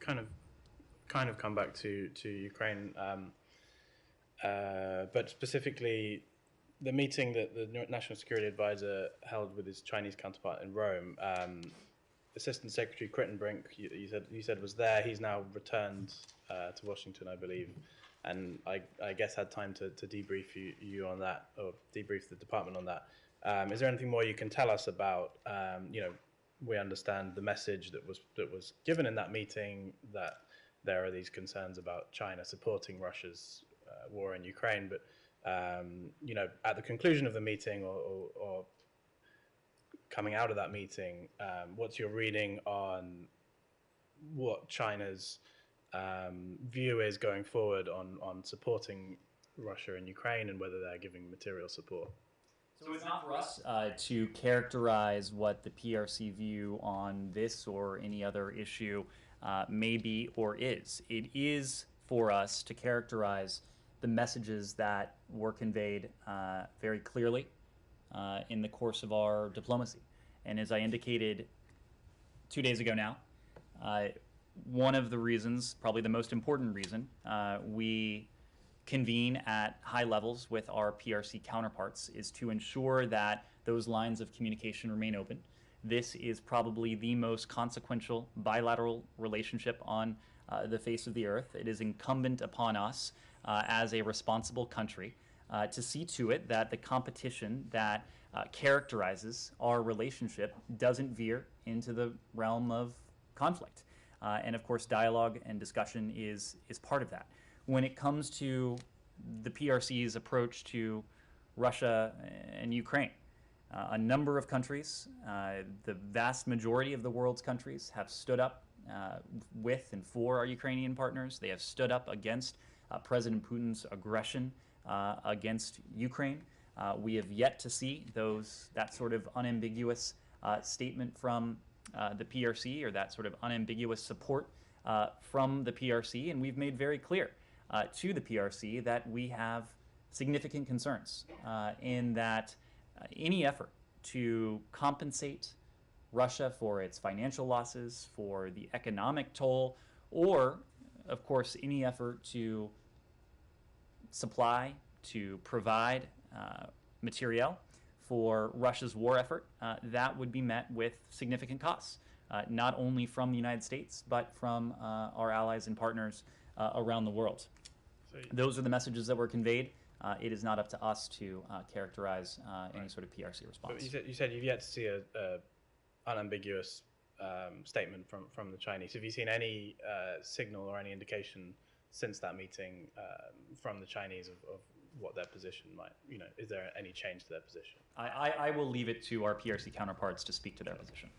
kind of come back to Ukraine, but specifically the meeting that the National Security Advisor held with his Chinese counterpart in Rome. Assistant Secretary Crittenbrink, you said was there. He's now returned to Washington, I believe, and I guess had time to debrief you on that, or debrief the department on that. Is there anything more you can tell us about? We understand the message that was given in that meeting, that there are these concerns about China supporting Russia's war in Ukraine, but at the conclusion of the meeting, or coming out of that meeting, what's your reading on what China's view is going forward on supporting Russia and Ukraine, and whether they're giving material support? So it's not for us to characterize what the PRC view on this or any other issue may be or is. It is for us to characterize the messages that were conveyed very clearly in the course of our diplomacy. And as I indicated 2 days ago now, one of the reasons, probably the most important reason, we convene at high levels with our PRC counterparts is to ensure that those lines of communication remain open. This is probably the most consequential bilateral relationship on the face of the earth. It is incumbent upon us as a responsible country to see to it that the competition that characterizes our relationship doesn't veer into the realm of conflict. And of course, dialogue and discussion is part of that. When it comes to the PRC's approach to Russia and Ukraine, a number of countries, the vast majority of the world's countries, have stood up with and for our Ukrainian partners. They have stood up against President Putin's aggression against Ukraine. We have yet to see that sort of unambiguous statement from the PRC, or that sort of unambiguous support from the PRC, and we've made very clear to the PRC that we have significant concerns in that any effort to compensate Russia for its financial losses, for the economic toll, or, of course, any effort to supply, to provide materiel for Russia's war effort, that would be met with significant costs, not only from the United States, but from our allies and partners around the world. Those are the messages that were conveyed. It is not up to us to characterize any sort of PRC response. But you said you've yet to see a unambiguous statement from the Chinese. Have you seen any signal or any indication since that meeting from the Chinese of what their position might, is there any change to their position? I will leave it to our PRC counterparts to speak to their position.